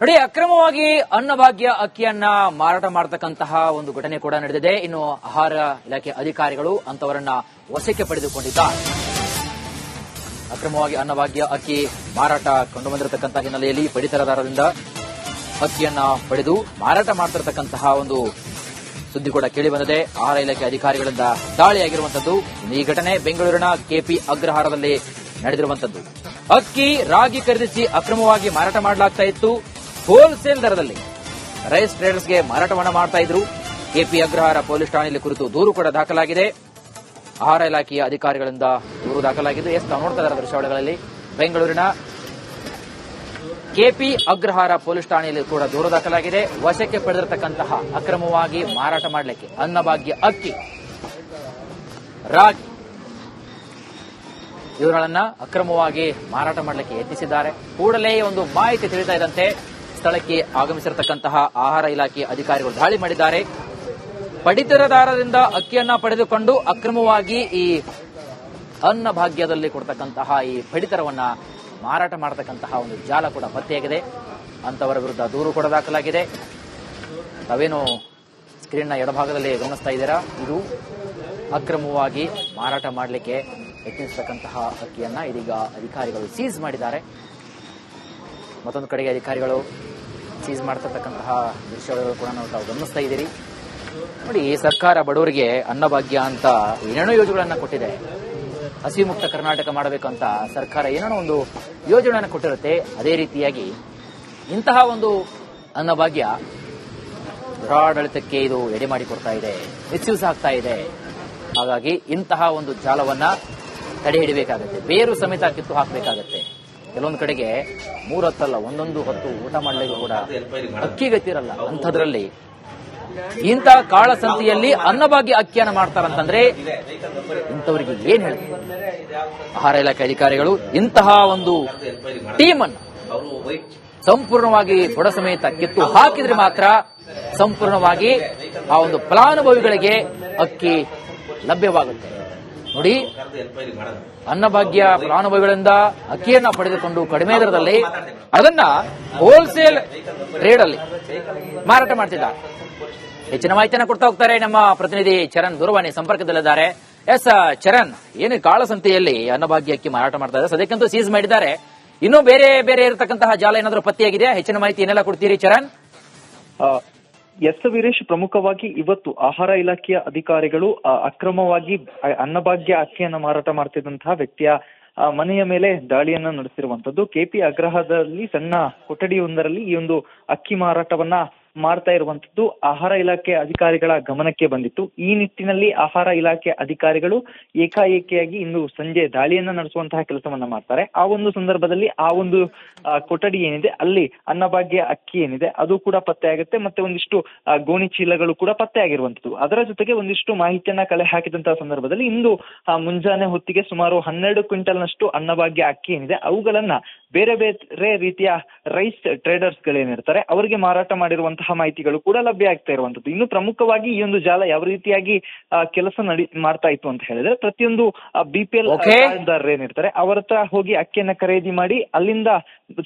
ನೋಡಿ, ಅಕ್ರಮವಾಗಿ ಅನ್ನಭಾಗ್ಯ ಅಕ್ಕಿಯನ್ನ ಮಾರಾಟ ಮಾಡತಕ್ಕಂತಹ ಒಂದು ಘಟನೆ ಕೂಡ ನಡೆದಿದೆ. ಇನ್ನು ಆಹಾರ ಇಲಾಖೆ ಅಧಿಕಾರಿಗಳು ಅಂತವರನ್ನ ವಶಕ್ಕೆ ಪಡೆದುಕೊಂಡಿದ್ದಾರೆ. ಅಕ್ರಮವಾಗಿ ಅನ್ನಭಾಗ್ಯ ಅಕ್ಕಿ ಮಾರಾಟ ಕಂಡುಬಂದಿರತಕ್ಕಂತಹ ಹಿನ್ನೆಲೆಯಲ್ಲಿ ಪಡಿತರದಾರರಿಂದ ಅಕ್ಕಿಯನ್ನ ಪಡೆದು ಮಾರಾಟ ಮಾಡ್ತಿರತಕ್ಕಂತಹ ಒಂದು ಸುದ್ದಿ ಕೂಡ ಕೇಳಿ ಬಂದಿದೆ. ಆಹಾರ ಇಲಾಖೆ ಅಧಿಕಾರಿಗಳಿಂದ ದಾಳಿಯಾಗಿರುವಂತದ್ದು. ಈ ಘಟನೆ ಬೆಂಗಳೂರಿನ ಕೆಪಿ ಅಗ್ರಹಾರದಲ್ಲಿ ನಡೆದಿರುವಂತದ್ದು. ಅಕ್ಕಿ ರಾಗಿ ಖರೀದಿಸಿ ಅಕ್ರಮವಾಗಿ ಮಾರಾಟ ಮಾಡಲಾಗ್ತಾ ಇತ್ತು. ಹೋಲ್ಸೇಲ್ ದರದಲ್ಲಿ ರೈಸ್ ಟ್ರೇಡರ್ಸ್ಗೆ ಮಾರಾಟವನ್ನ ಮಾಡ್ತಾ ಇದ್ರು. ಕೆಪಿ ಅಗ್ರಹಾರ ಪೊಲೀಸ್ ಠಾಣೆಯಲ್ಲಿ ಕುರಿತು ದೂರು ಕೂಡ ದಾಖಲಾಗಿದೆ. ಆಹಾರ ಇಲಾಖೆಯ ಅಧಿಕಾರಿಗಳಿಂದ ದೂರು ದಾಖಲಾಗಿದೆ. ನಾವು ನೋಡ್ತಾ ಇದ್ದಾರೆ ದೃಶ್ಯಾವಳಿಗಳಲ್ಲಿ ಬೆಂಗಳೂರಿನ ಕೆಪಿ ಅಗ್ರಹಾರ ಪೊಲೀಸ್ ಠಾಣೆಯಲ್ಲಿ ಕೂಡ ದೂರು ದಾಖಲಾಗಿದೆ. ವಶಕ್ಕೆ ಪಡೆದಿರತಕ್ಕಂತಹ ಅಕ್ರಮವಾಗಿ ಮಾರಾಟ ಮಾಡಲಿಕ್ಕೆ ಅನ್ನಭಾಗ್ಯ ಅಕ್ಕಿ, ರಾಗಿ ಇವುಗಳನ್ನ ಅಕ್ರಮವಾಗಿ ಮಾರಾಟ ಮಾಡಲಿಕ್ಕೆ ಯತ್ನಿಸಿದ್ದಾರೆ. ಕೂಡಲೇ ಒಂದು ಮಾಹಿತಿ ತಿಳಿತಾ ಇದ್ದಂತೆ ಸ್ಥಳಕ್ಕೆ ಆಗಮಿಸಿರತಕ್ಕಂತಹ ಆಹಾರ ಇಲಾಖೆ ಅಧಿಕಾರಿಗಳು ದಾಳಿ ಮಾಡಿದ್ದಾರೆ. ಪಡಿತರದಾರರಿಂದ ಅಕ್ಕಿಯನ್ನ ಪಡೆದುಕೊಂಡು ಅಕ್ರಮವಾಗಿ ಈ ಅನ್ನಭಾಗ್ಯದಲ್ಲಿ ಕೊಡ್ತಕ್ಕಂತಹ ಈ ಪಡಿತರವನ್ನ ಮಾರಾಟ ಮಾಡತಕ್ಕಂತಹ ಒಂದು ಜಾಲ ಕೂಡ ಪತ್ತೆಯಾಗಿದೆ. ಅಂತವರ ವಿರುದ್ಧ ದೂರು ಕೂಡ ದಾಖಲಾಗಿದೆ. ತಾವೇನು ಸ್ಕ್ರೀನ್ನ ಎಡಭಾಗದಲ್ಲಿ ಗಮನಿಸ್ತಾ ಇದ್ದೀರಾ, ಇದು ಅಕ್ರಮವಾಗಿ ಮಾರಾಟ ಮಾಡಲಿಕ್ಕೆ ಯತ್ನಿಸತಕ್ಕಂತಹ ಅಕ್ಕಿಯನ್ನ ಇದೀಗ ಅಧಿಕಾರಿಗಳು ಸೀಸ್ ಮಾಡಿದ್ದಾರೆ. ಮತ್ತೊಂದು ಕಡೆಗೆ ಅಧಿಕಾರಿಗಳು ಸೀಸ್ ಮಾಡತಕ್ಕಂತಹ ದೃಶ್ಯಗಳು ಕೂಡ ತಾವು ಗಮನಿಸ್ತಾ ಇದ್ದೀರಿ. ನೋಡಿ, ಸರ್ಕಾರ ಬಡವರಿಗೆ ಅನ್ನಭಾಗ್ಯ ಅಂತ ಏನೇನೋ ಯೋಜನೆಗಳನ್ನ ಕೊಟ್ಟಿದೆ. ಹಸಿ ಮುಕ್ತ ಕರ್ನಾಟಕ ಮಾಡಬೇಕಂತ ಸರ್ಕಾರ ಏನೇನೋ ಒಂದು ಯೋಜನೆಯನ್ನು ಕೊಟ್ಟಿರುತ್ತೆ. ಅದೇ ರೀತಿಯಾಗಿ ಇಂತಹ ಒಂದು ಅನ್ನಭಾಗ್ಯ ದುರಾಡಳಿತಕ್ಕೆ ಇದು ಎಡೆ ಮಾಡಿಕೊಡ್ತಾ ಇದೆ, ಮಿಸ್ಯೂಸ್ ಆಗ್ತಾ ಇದೆ. ಹಾಗಾಗಿ ಇಂತಹ ಒಂದು ಜಾಲವನ್ನ ತಡೆ ಹಿಡಿಬೇಕಾಗತ್ತೆ, ಬೇರು ಸಮೇತ ಕಿತ್ತು ಹಾಕಬೇಕಾಗತ್ತೆ. ಕೆಲವೊಂದು ಕಡೆಗೆ 3 ಹೊತ್ತಲ್ಲ, ಒಂದೊಂದು ಹೊತ್ತು ಊಟ ಮಾಡಲಿಕ್ಕೆ ಕೂಡ ಅಕ್ಕಿ ಗತಿರಲ್ಲ. ಅಂಥದ್ರಲ್ಲಿ ಇಂತಹ ಕಾಳಸಂತೆಯಲ್ಲಿ ಅನ್ನಭಾಗ್ಯ ಅಕ್ಕಿಯನ್ನು ಮಾಡ್ತಾರಂತಂದ್ರೆ ಇಂಥವರಿಗೆ ಏನ್ ಹೇಳಿ. ಆಹಾರ ಇಲಾಖೆ ಅಧಿಕಾರಿಗಳು ಇಂತಹ ಒಂದು ಟೀಮ್ ಅನ್ನು ಸಂಪೂರ್ಣವಾಗಿ ಬುಡ ಸಮೇತ ಕಿತ್ತು ಹಾಕಿದ್ರೆ ಮಾತ್ರ ಸಂಪೂರ್ಣವಾಗಿ ಆ ಒಂದು ಫಲಾನುಭವಿಗಳಿಗೆ ಅಕ್ಕಿ ಲಭ್ಯವಾಗುತ್ತೆ. ನೋಡಿ, ಅನ್ನಭಾಗ್ಯ ಫಲಾನುಭವಿಗಳಿಂದ ಅಕ್ಕಿಯನ್ನ ಪಡೆದುಕೊಂಡು ಕಡಿಮೆ ದರದಲ್ಲಿ ಅದನ್ನ ಹೋಲ್ಸೇಲ್ ಟ್ರೇಡ್ ಅಲ್ಲಿ ಮಾರಾಟ ಮಾಡ್ತಿದ್ದಾರೆ. ಹೆಚ್ಚಿನ ಮಾಹಿತಿಯನ್ನು ಕೊಡ್ತಾ ಹೋಗ್ತಾರೆ ನಮ್ಮ ಪ್ರತಿನಿಧಿ ಚರಣ್ ದೂರವಾಣಿ ಸಂಪರ್ಕದಲ್ಲಿದ್ದಾರೆ. ಎಸ್ ಚರಣ್, ಏನು ಕಾಳಸಂತೆಯಲ್ಲಿ ಅನ್ನಭಾಗ್ಯ ಅಕ್ಕಿ ಮಾರಾಟ ಮಾಡ್ತಾ ಇದ್ದಾರೆ, ಸದ್ಯಕ್ಕಂತೂ ಸೀಸ್ ಮಾಡಿದ್ದಾರೆ. ಇನ್ನೂ ಬೇರೆ ಬೇರೆ ಇರತಕ್ಕಂತಹ ಜಾಲ ಏನಾದರೂ ಪತ್ತೆಯಾಗಿದೆ? ಹೆಚ್ಚಿನ ಮಾಹಿತಿ ಏನೆಲ್ಲ ಕೊಡ್ತೀರಿ ಚರಣ್? ಎಸ್ ವೀರೇಶ್, ಪ್ರಮುಖವಾಗಿ ಇವತ್ತು ಆಹಾರ ಇಲಾಖೆಯ ಅಧಿಕಾರಿಗಳು ಅಕ್ರಮವಾಗಿ ಅನ್ನಭಾಗ್ಯ ಅಕ್ಕಿಯನ್ನು ಮಾರಾಟ ಮಾಡ್ತಿದ್ದಂತಹ ವ್ಯಕ್ತಿಯ ಮನೆಯ ಮೇಲೆ ದಾಳಿಯನ್ನ ನಡೆಸಿರುವಂತದ್ದು. ಕೆಪಿ ಅಗ್ರಹಾರದಲ್ಲಿ ಸಣ್ಣ ಕೊಠಡಿಯೊಂದರಲ್ಲಿ ಈ ಒಂದು ಅಕ್ಕಿ ಮಾರಾಟವನ್ನ ಮಾಡ್ತಾ ಇರುವಂತದ್ದು ಆಹಾರ ಇಲಾಖೆ ಅಧಿಕಾರಿಗಳ ಗಮನಕ್ಕೆ ಬಂದಿತ್ತು. ಈ ನಿಟ್ಟಿನಲ್ಲಿ ಆಹಾರ ಇಲಾಖೆ ಅಧಿಕಾರಿಗಳು ಏಕಾಏಕಿಯಾಗಿ ಇಂದು ಸಂಜೆ ದಾಳಿಯನ್ನ ನಡೆಸುವಂತಹ ಕೆಲಸವನ್ನ ಮಾಡ್ತಾರೆ. ಆ ಒಂದು ಸಂದರ್ಭದಲ್ಲಿ ಆ ಒಂದು ಕೊಠಡಿ ಏನಿದೆ ಅಲ್ಲಿ ಅನ್ನಭಾಗ್ಯ ಅಕ್ಕಿ ಏನಿದೆ ಅದು ಕೂಡ ಪತ್ತೆ ಆಗುತ್ತೆ. ಮತ್ತೆ ಒಂದಿಷ್ಟು ಗೋಣಿ ಚೀಲಗಳು ಕೂಡ ಪತ್ತೆ ಆಗಿರುವಂತದ್ದು. ಅದರ ಜೊತೆಗೆ ಒಂದಿಷ್ಟು ಮಾಹಿತಿಯನ್ನ ಕಲೆ ಹಾಕಿದಂತಹ ಸಂದರ್ಭದಲ್ಲಿ ಇಂದು ಮುಂಜಾನೆ ಹೊತ್ತಿಗೆ ಸುಮಾರು 12 ಕ್ವಿಂಟಲ್ನಷ್ಟು ಅನ್ನಭಾಗ್ಯ ಅಕ್ಕಿ ಏನಿದೆ ಅವುಗಳನ್ನ ಬೇರೆ ಬೇರೆ ರೀತಿಯ ರೈಸ್ ಟ್ರೇಡರ್ಸ್ ಗಳೇನಿರ್ತಾರೆ ಅವರಿಗೆ ಮಾರಾಟ ಮಾಡಿರುವಂತಹ ಮಾಹಿತಿಗಳು ಕೂಡ ಲಭ್ಯ ಆಗ್ತಾ ಇರುವಂತದ್ದು. ಇನ್ನು ಪ್ರಮುಖವಾಗಿ ಈ ಒಂದು ಜಾಲ ಯಾವ ರೀತಿಯಾಗಿ ಕೆಲಸ ಮಾಡ್ತಾ ಇತ್ತು ಅಂತ ಹೇಳಿದ್ರೆ, ಪ್ರತಿಯೊಂದು BPL ಕಾರ್ಡ್ದಾರರು ಏನಿರ್ತಾರೆ ಅವರ ಹತ್ರ ಹೋಗಿ ಅಕ್ಕಿಯನ್ನ ಖರೀದಿ ಮಾಡಿ ಅಲ್ಲಿಂದ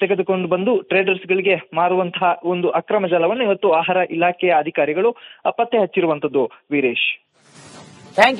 ತೆಗೆದುಕೊಂಡು ಬಂದು ಟ್ರೇಡರ್ಸ್ ಗಳಿಗೆ ಮಾರುವಂತಹ ಒಂದು ಅಕ್ರಮ ಜಾಲವನ್ನು ಇವತ್ತು ಆಹಾರ ಇಲಾಖೆಯ ಅಧಿಕಾರಿಗಳು ಪತ್ತೆ ಹಚ್ಚಿರುವಂತದ್ದು. ವೀರೇಶ್.